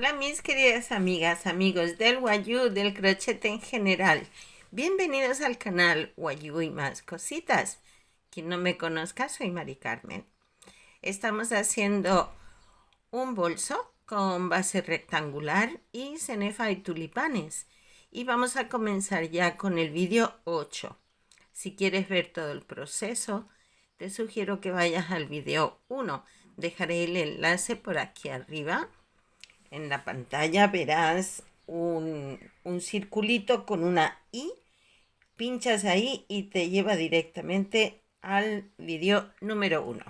Hola mis queridas amigas, amigos del Wayuu, del crochet en general. Bienvenidos al canal Wayuu y más cositas. Quien no me conozca, soy Mari Carmen. Estamos haciendo un bolso con base rectangular y cenefa y tulipanes. Y vamos a comenzar ya con el vídeo 8. Si quieres ver todo el proceso, te sugiero que vayas al vídeo 1. Dejaré el enlace por aquí arriba. En la pantalla verás un circulito con una I. Pinchas ahí y te lleva directamente al vídeo número 1.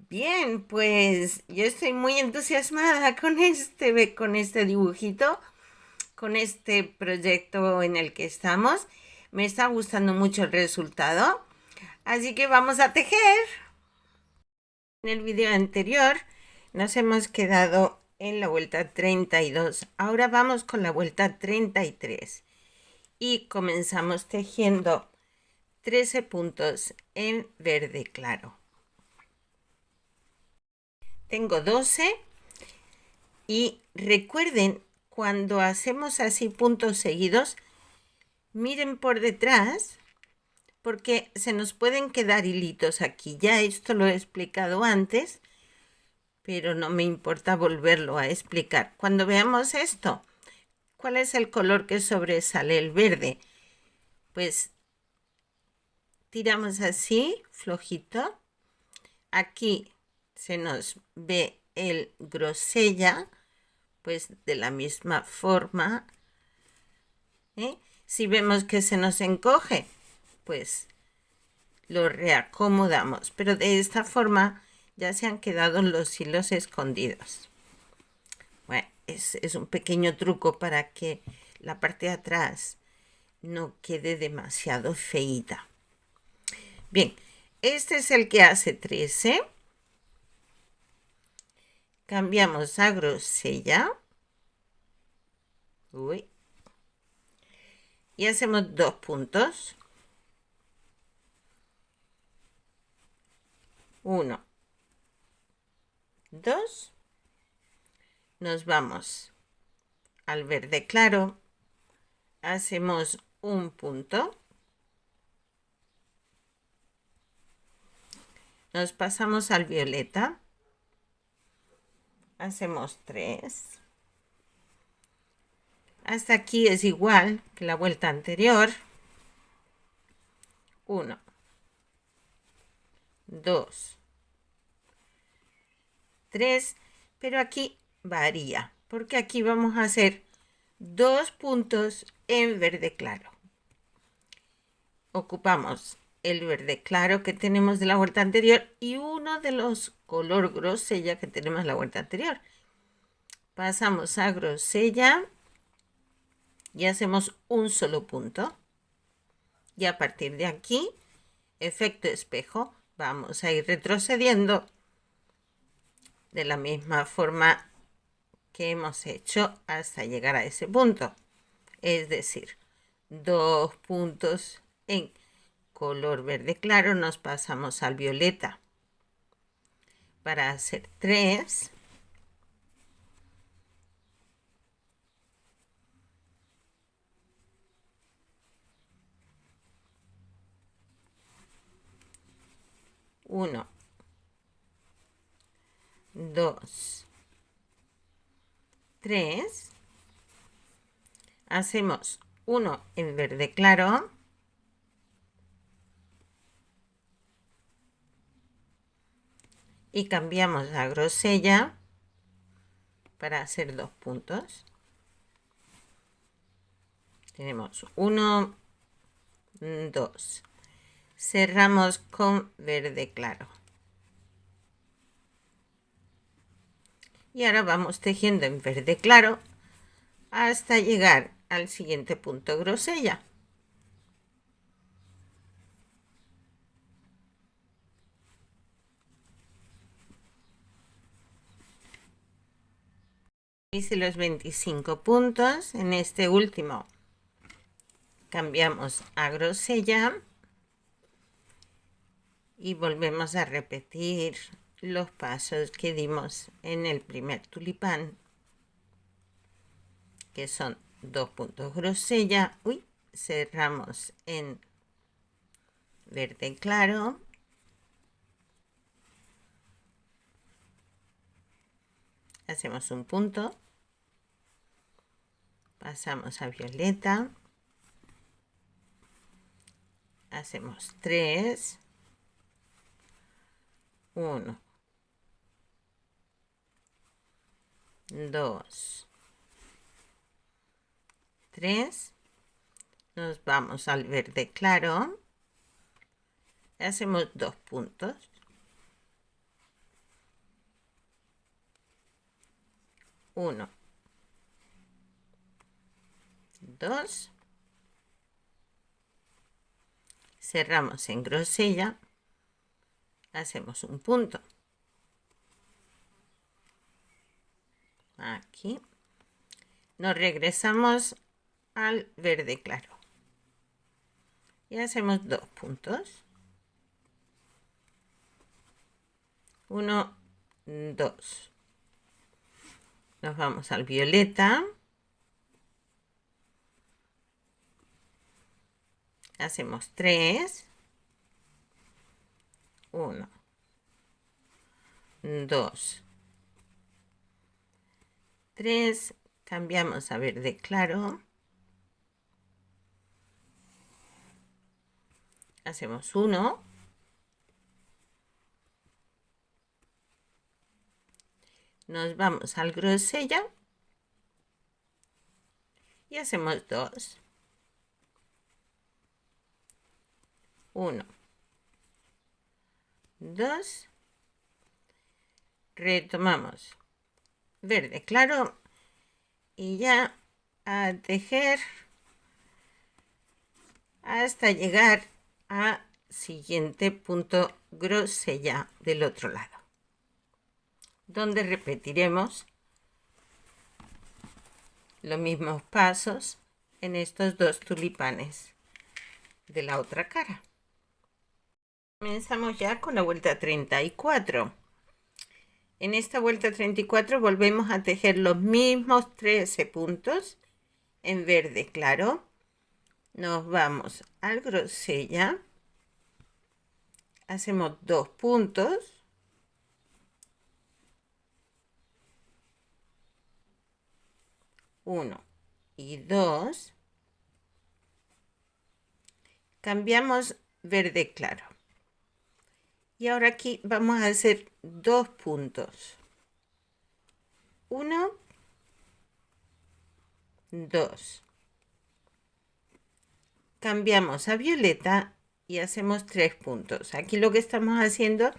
Bien, pues yo estoy muy entusiasmada con este dibujito, con este proyecto en el que estamos. Me está gustando mucho el resultado. Así que vamos a tejer. En el video anterior nos hemos quedado en la vuelta 32. Ahora vamos con la vuelta 33. Y comenzamos tejiendo 13 puntos en verde claro. Tengo 12 y recuerden, cuando hacemos así puntos seguidos, miren por detrás porque se nos pueden quedar hilitos aquí. Ya esto lo he explicado antes, pero no me importa volverlo a explicar. Cuando veamos esto, ¿cuál es el color que sobresale? El verde. Pues tiramos así, flojito. Aquí se nos ve el grosella, pues de la misma forma. Si vemos que se nos encoge, pues lo reacomodamos. Pero de esta forma ya se han quedado los hilos escondidos. Bueno, es un pequeño truco para que la parte de atrás no quede demasiado feíta. Bien, este es el que hace 13. Cambiamos a grosella. Uy. Y hacemos 2 puntos. 1, 2. Nos vamos al verde claro. Hacemos un punto. Nos pasamos al violeta. Hacemos 3. Hasta aquí es igual que la vuelta anterior. 1, 2, 3. Pero aquí varía, porque aquí vamos a hacer 2 puntos en verde claro. Ocupamos el verde claro que tenemos de la vuelta anterior y uno de los color grosella que tenemos de la vuelta anterior. Pasamos a grosella y hacemos un solo punto. Y a partir de aquí, efecto espejo, vamos a ir retrocediendo de la misma forma que hemos hecho hasta llegar a ese punto. Es decir, 2 puntos en color verde claro, nos pasamos al violeta para hacer 3. 1, 2, 3. Hacemos uno en verde claro. Y cambiamos a grosella para hacer 2 puntos. Tenemos 1, 2. Cerramos con verde claro. Y ahora vamos tejiendo en verde claro hasta llegar al siguiente punto grosella. Hice los 25 puntos. En este último cambiamos a grosella y volvemos a repetir los pasos que dimos en el primer tulipán, que son 2 puntos grosella. Cerramos en verde claro, hacemos un punto, pasamos a violeta, hacemos 3, 1, 2, 3, nos vamos al verde claro, hacemos 2 puntos, 1, 2, cerramos en grosella, hacemos un punto, aquí, nos regresamos al verde claro y hacemos 2 puntos, 1, 2, nos vamos al violeta, hacemos 3, 1, 2, 3, cambiamos a verde claro, hacemos 1, nos vamos al grosella y hacemos 2, 1, 2, retomamos verde claro y ya a tejer hasta llegar a siguiente punto grosella del otro lado, donde repetiremos los mismos pasos en estos 2 tulipanes de la otra cara. Comenzamos ya con la vuelta 34. En esta vuelta 34 volvemos a tejer los mismos 13 puntos en verde claro. Nos vamos al grosella, hacemos 2 puntos, 1 y 2, cambiamos verde claro y ahora aquí vamos a hacer 2 puntos, 1, 2, cambiamos a violeta y hacemos 3 puntos. Aquí lo que estamos haciendo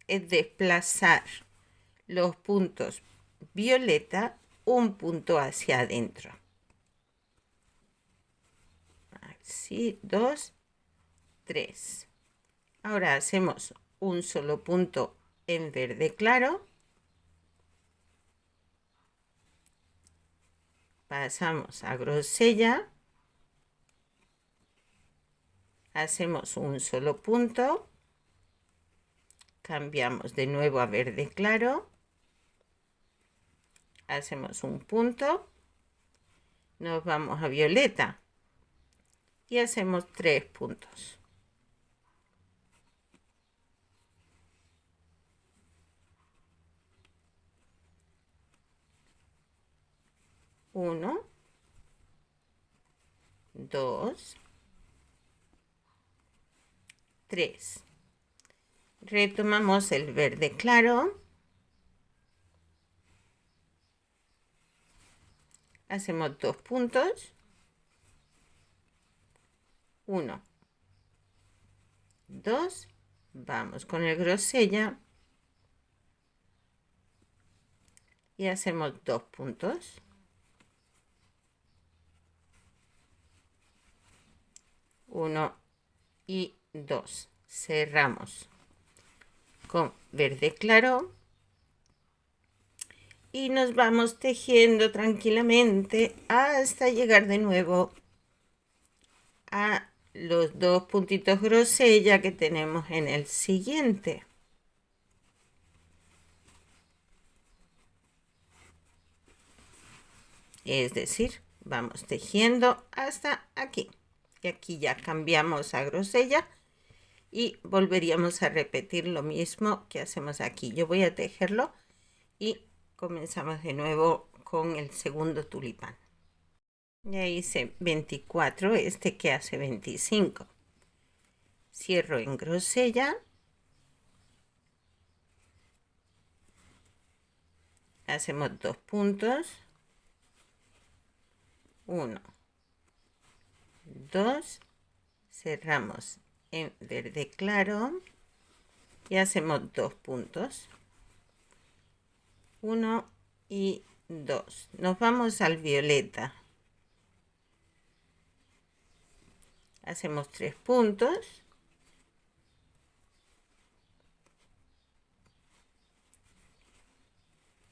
es desplazar los puntos violeta un punto hacia adentro, así, 2, 3. Ahora hacemos un solo punto en verde claro, pasamos a grosella, hacemos un solo punto, cambiamos de nuevo a verde claro, hacemos un punto, nos vamos a violeta y hacemos 3 puntos. 1, 2, 3. Retomamos el verde claro, hacemos 2 puntos, 1, 2, vamos con el grosella y hacemos 2 puntos, 1 y 2, cerramos con verde claro y nos vamos tejiendo tranquilamente hasta llegar de nuevo a los 2 puntitos grosella que tenemos en el siguiente. Es decir, vamos tejiendo hasta aquí. Y aquí ya cambiamos a grosella y volveríamos a repetir lo mismo que hacemos aquí. Yo voy a tejerlo y comenzamos de nuevo con el segundo tulipán. Ya hice 24, este que hace 25. Cierro en grosella. Hacemos 2 puntos. 1, 2. Cerramos en verde claro y hacemos 2 puntos. 1 y 2. Nos vamos al violeta. Hacemos 3 puntos.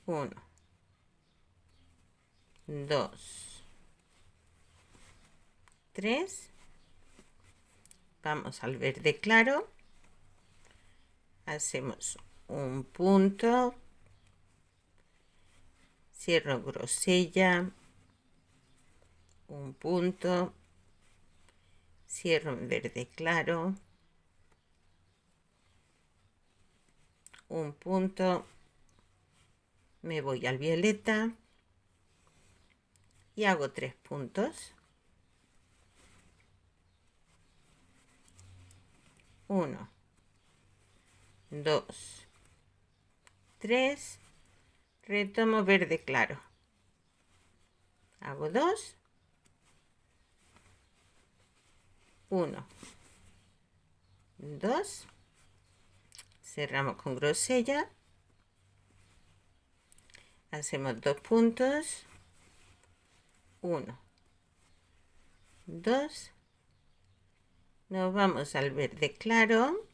1, 2, 3. Vamos al verde claro. Hacemos un punto. Cierro grosella. Un punto. Cierro en verde claro. Un punto. Me voy al violeta. Y hago 3 puntos. 1, 2, 3. Retomo verde claro. Hago 2. 1, 2. Cerramos con grosella. Hacemos 2 puntos. 1, 2. Nos vamos al verde claro.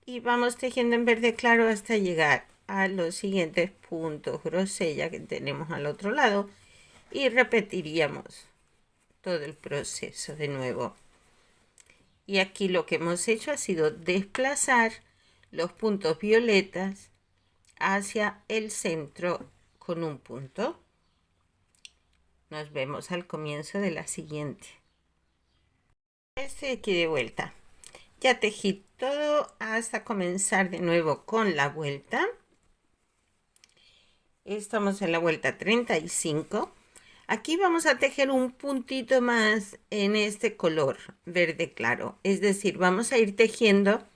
Y vamos tejiendo en verde claro hasta llegar a los siguientes puntos grosella que tenemos al otro lado. Y repetiríamos todo el proceso de nuevo. Y aquí lo que hemos hecho ha sido desplazar los puntos violetas hacia el centro con un punto. Nos vemos al comienzo de la siguiente. Estoy aquí de vuelta. Ya tejí todo hasta comenzar de nuevo con la vuelta. Estamos en la vuelta 35. Aquí vamos a tejer un puntito más en este color verde claro. Es decir, vamos a ir tejiendo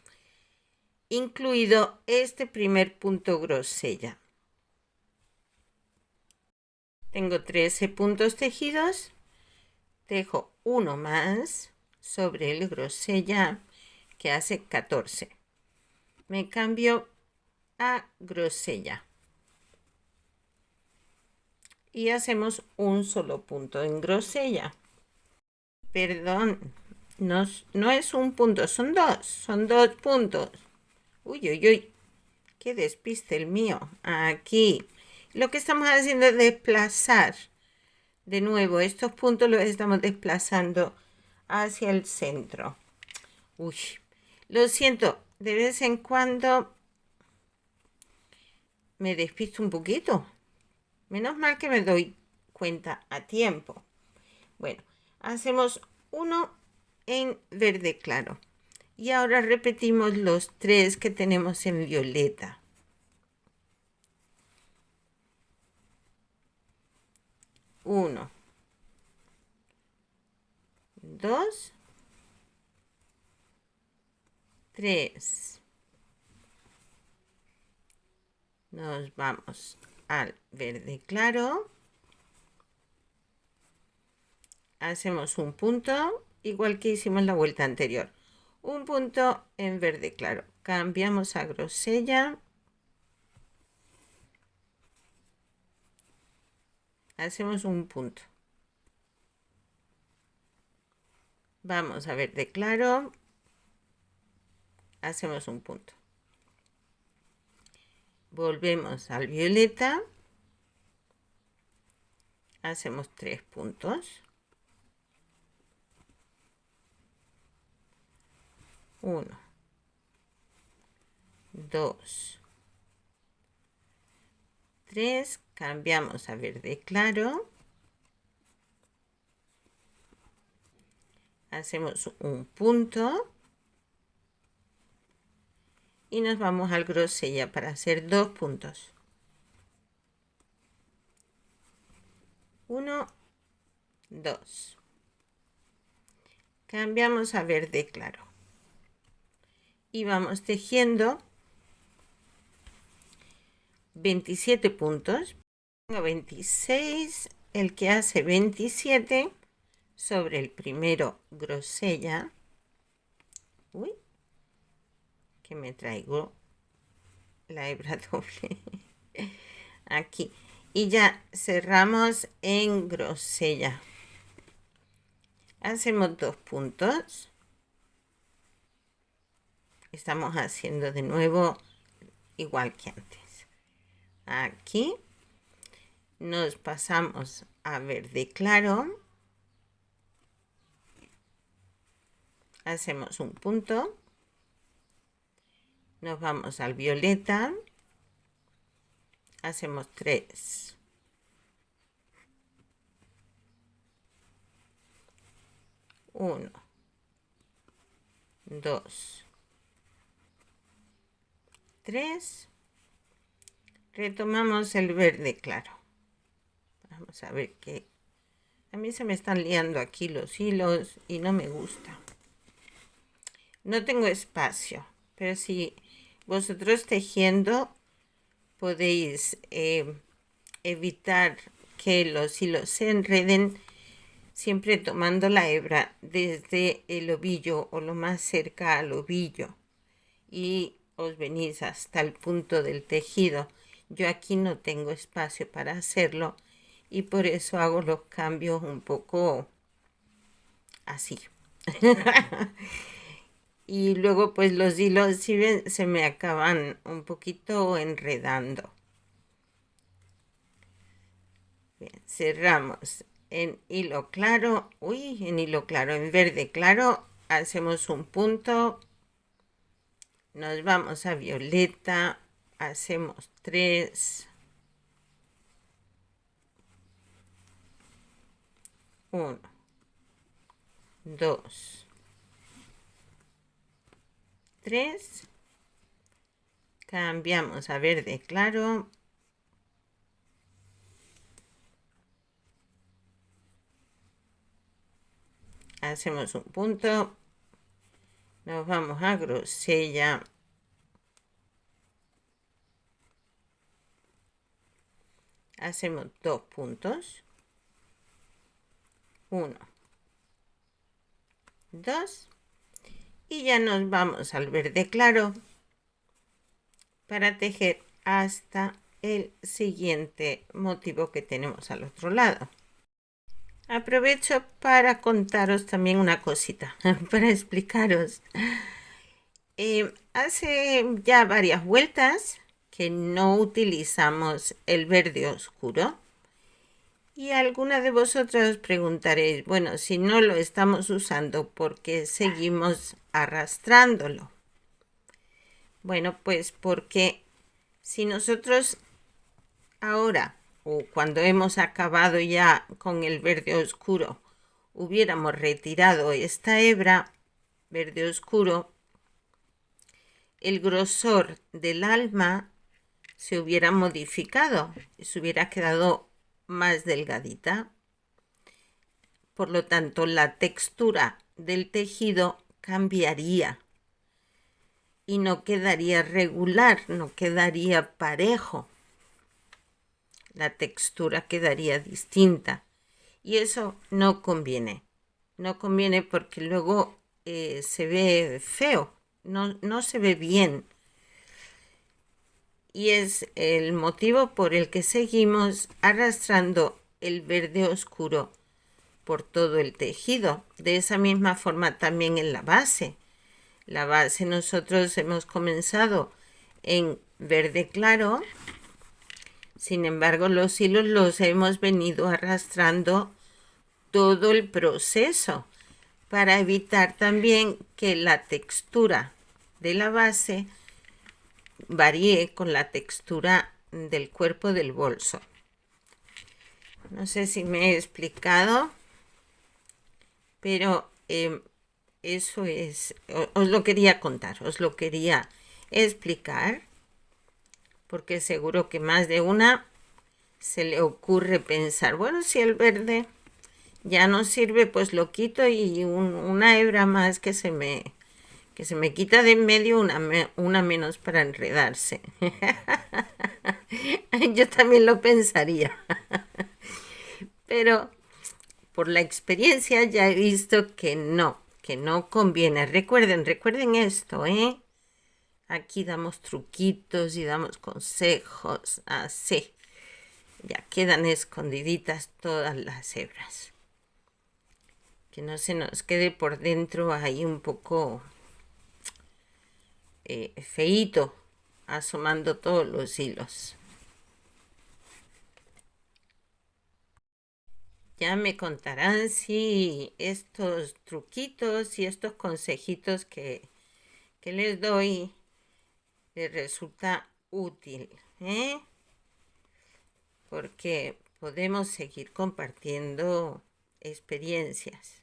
incluido este primer punto grosella. Tengo 13 puntos tejidos. Tejo uno más sobre el grosella que hace 14. Me cambio a grosella. Y hacemos un solo punto en grosella. Perdón, no es un punto, son 2 puntos. Uy, uy, uy, qué despiste el mío. Aquí. Lo que estamos haciendo es desplazar. De nuevo, estos puntos los estamos desplazando hacia el centro. Uy, lo siento, de vez en cuando me despisto un poquito. Menos mal que me doy cuenta a tiempo. Bueno, hacemos uno en verde claro. Y ahora repetimos los 3 que tenemos en violeta. 1, 2, 3. Nos vamos al verde claro. Hacemos un punto, igual que hicimos la vuelta anterior. Un punto en verde claro. Cambiamos a grosella. Hacemos un punto. Vamos a verde claro. Hacemos un punto. Volvemos al violeta. Hacemos 3 puntos. 1, 2, 3, cambiamos a verde claro, hacemos un punto y nos vamos al grosella para hacer 2 puntos. 1, 2. Cambiamos a verde claro y vamos tejiendo 27 puntos. Tengo 26, el que hace 27 sobre el primero grosella. Uy, que me traigo la hebra doble aquí, y ya cerramos en grosella. Hacemos 2 puntos, estamos haciendo de nuevo igual que antes. Aquí nos pasamos a verde claro, hacemos un punto, nos vamos al violeta, hacemos 3, 1, 2, 3, retomamos el verde claro. Vamos a ver que a mí se me están liando aquí los hilos y no me gusta. No tengo espacio, pero si vosotros tejiendo podéis evitar que los hilos se enreden, siempre tomando la hebra desde el ovillo o lo más cerca al ovillo y os venís hasta el punto del tejido. Yo aquí no tengo espacio para hacerlo y por eso hago los cambios un poco así. Y luego pues los hilos, si ven, se me acaban un poquito enredando. Bien, cerramos en hilo claro, en hilo claro, en verde claro, hacemos un punto, nos vamos a violeta, hacemos 3, 1, 2, 3, cambiamos a verde claro, hacemos un punto, nos vamos a grosella, hacemos 2 puntos, 1, 2, y ya nos vamos al verde claro para tejer hasta el siguiente motivo que tenemos al otro lado. Aprovecho para contaros también una cosita, para explicaros. Hace ya varias vueltas que no utilizamos el verde oscuro. Y alguna de vosotras os preguntaréis, bueno, si no lo estamos usando, ¿por qué seguimos arrastrándolo? Bueno, pues porque si nosotros ahora, o cuando hemos acabado ya con el verde oscuro, hubiéramos retirado esta hebra verde oscuro, el grosor del alma se hubiera modificado, se hubiera quedado más delgadita. Por lo tanto, la textura del tejido cambiaría y no quedaría regular, no quedaría parejo. La textura quedaría distinta y eso no conviene. No conviene porque luego se ve feo, no se ve bien. Y es el motivo por el que seguimos arrastrando el verde oscuro por todo el tejido. De esa misma forma también en la base. La base nosotros hemos comenzado en verde claro, sin embargo los hilos los hemos venido arrastrando todo el proceso para evitar también que la textura de la base varíe con la textura del cuerpo del bolso. No sé si me he explicado, pero eso es, os lo quería contar, os lo quería explicar, porque seguro que más de una se le ocurre pensar, bueno, si el verde ya no sirve, pues lo quito y una hebra más que se me quita de en medio, una menos para enredarse. Yo también lo pensaría, pero por la experiencia ya he visto que no conviene. Recuerden esto, ¿eh? Aquí damos truquitos y damos consejos, así. Ya quedan escondiditas todas las hebras. Que no se nos quede por dentro ahí un poco feíto, asomando todos los hilos. Ya me contarán si estos truquitos y estos consejitos que les doy les resulta útil, ¿eh? Porque podemos seguir compartiendo experiencias.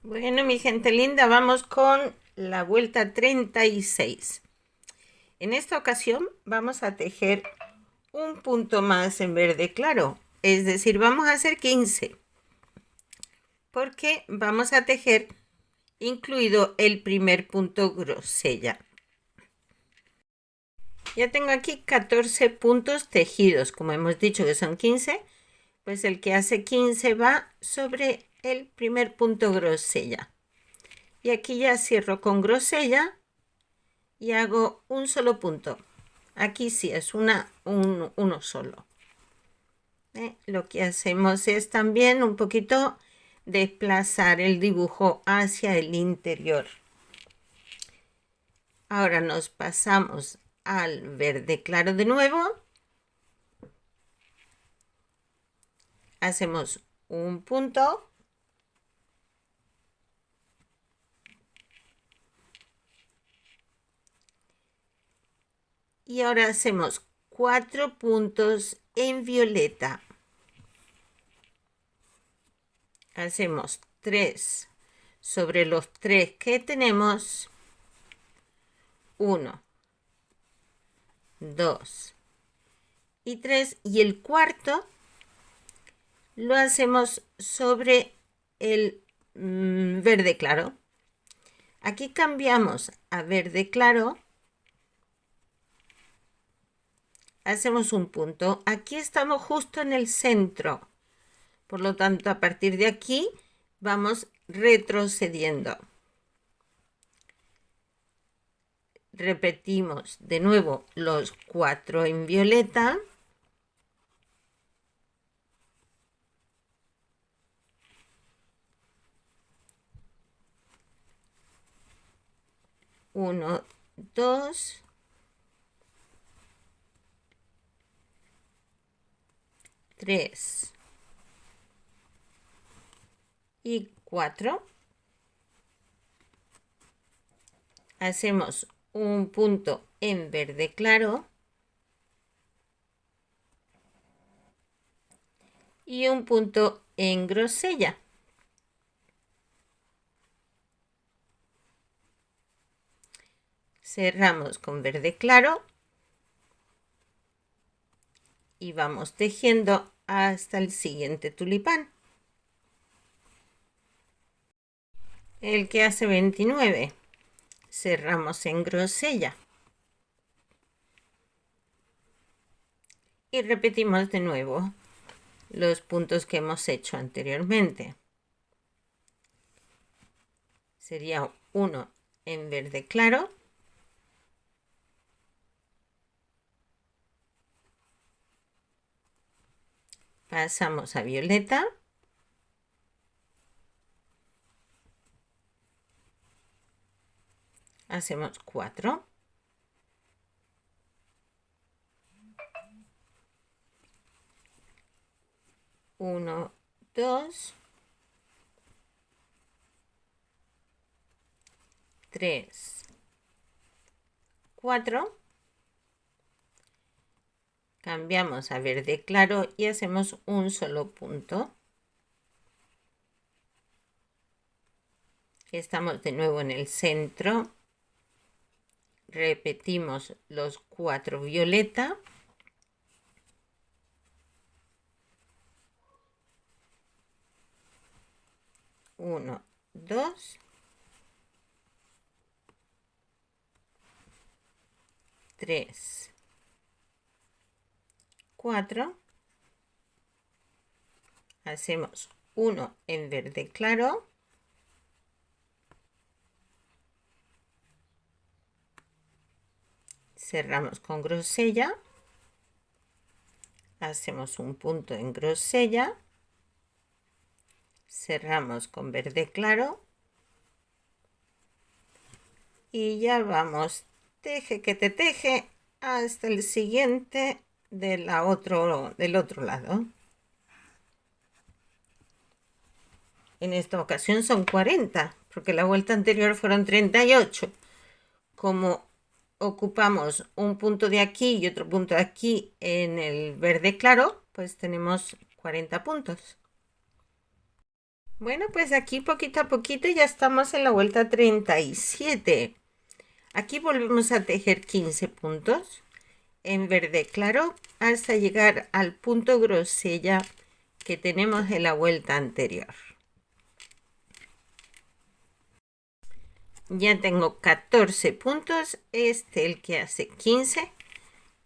Bueno, mi gente linda, vamos con la vuelta 36. En esta ocasión vamos a tejer un punto más en verde claro, es decir, vamos a hacer 15, porque vamos a tejer incluido el primer punto grosella. Ya tengo aquí 14 puntos tejidos, como hemos dicho que son 15, pues el que hace 15 va sobre el primer punto grosella. Y aquí ya cierro con grosella y hago un solo punto. Aquí sí es uno solo. Lo que hacemos es también un poquito desplazar el dibujo hacia el interior. Ahora nos pasamos al verde claro de nuevo. Hacemos un punto. Y ahora hacemos 4 puntos en violeta. Hacemos 3 sobre los 3 que tenemos. 1, 2 y 3. Y el cuarto lo hacemos sobre el verde claro. Aquí cambiamos a verde claro. Hacemos un punto. Aquí estamos justo en el centro. Por lo tanto, a partir de aquí vamos retrocediendo. Repetimos de nuevo los 4 en violeta. Uno, 2, 3 y 4. Hacemos un punto en verde claro y un punto en grosella. Cerramos con verde claro y vamos tejiendo hasta el siguiente tulipán. El que hace 29. Cerramos en grosella. Y repetimos de nuevo los puntos que hemos hecho anteriormente. Sería uno en verde claro. Pasamos a violeta. Hacemos 4. 1, 2, 3 4, cambiamos a verde claro y hacemos un solo punto. Estamos de nuevo en el centro, repetimos los 4 violeta, uno, 2, 3, 4, hacemos uno en verde claro, cerramos con grosella, hacemos un punto en grosella, cerramos con verde claro y ya vamos teje que te teje hasta el siguiente del otro lado. En esta ocasión son 40, porque la vuelta anterior fueron 38. Como ocupamos un punto de aquí y otro punto de aquí en el verde claro, pues tenemos 40 puntos. Bueno, pues aquí poquito a poquito ya estamos en la vuelta 37. Aquí volvemos a tejer 15 puntos en verde claro hasta llegar al punto grosella que tenemos en la vuelta anterior. Ya tengo 14 puntos, el que hace 15,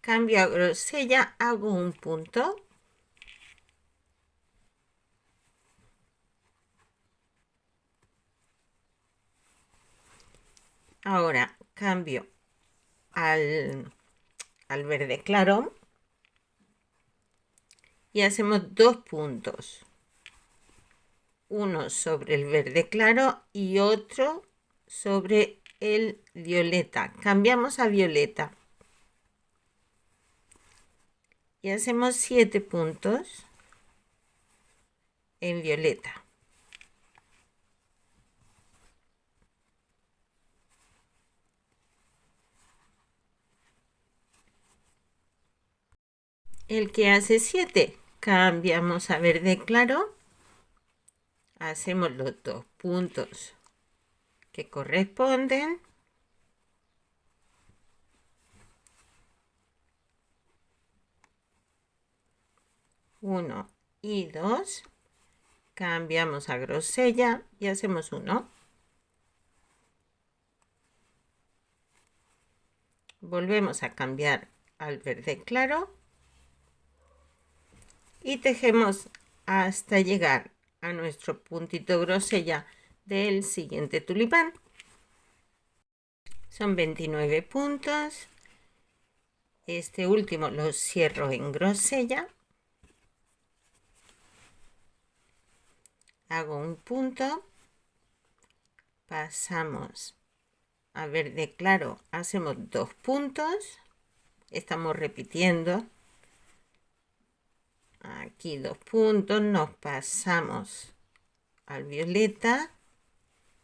cambio a grosella, hago un punto, ahora cambio al verde claro y hacemos 2 puntos, uno sobre el verde claro y otro sobre el violeta. Cambiamos a violeta y hacemos 7 puntos en violeta. El que hace 7, cambiamos a verde claro, hacemos los 2 puntos que corresponden, uno y 2, cambiamos a grosella y hacemos 1, volvemos a cambiar al verde claro y tejemos hasta llegar a nuestro puntito grosella del siguiente tulipán. Son 29 puntos. Este último lo cierro en grosella, hago un punto, pasamos a verde claro, hacemos 2 puntos, estamos repitiendo, aquí 2 puntos, nos pasamos al violeta.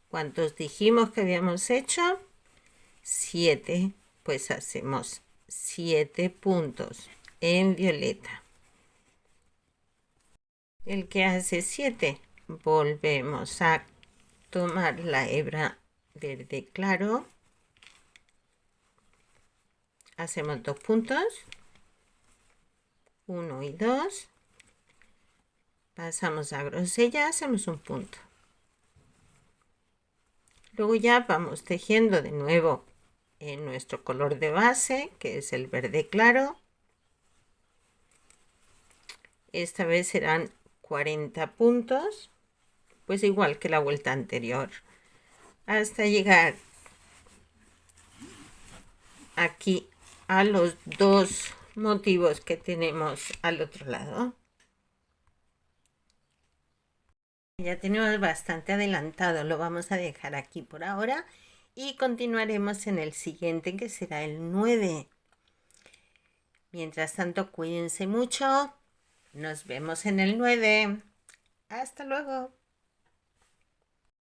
¿Cuántos dijimos que habíamos hecho? 7, pues hacemos 7 puntos en violeta. El que hace 7, volvemos a tomar la hebra verde claro, hacemos 2 puntos, 1 y 2, pasamos a grosella, hacemos un punto. Luego ya vamos tejiendo de nuevo en nuestro color de base, que es el verde claro. Esta vez serán 40 puntos, pues igual que la vuelta anterior, hasta llegar aquí a los 2 motivos que tenemos al otro lado. Ya tenemos bastante adelantado, lo vamos a dejar aquí por ahora y continuaremos en el siguiente, que será el 9. Mientras tanto, cuídense mucho. Nos vemos en el 9. Hasta luego.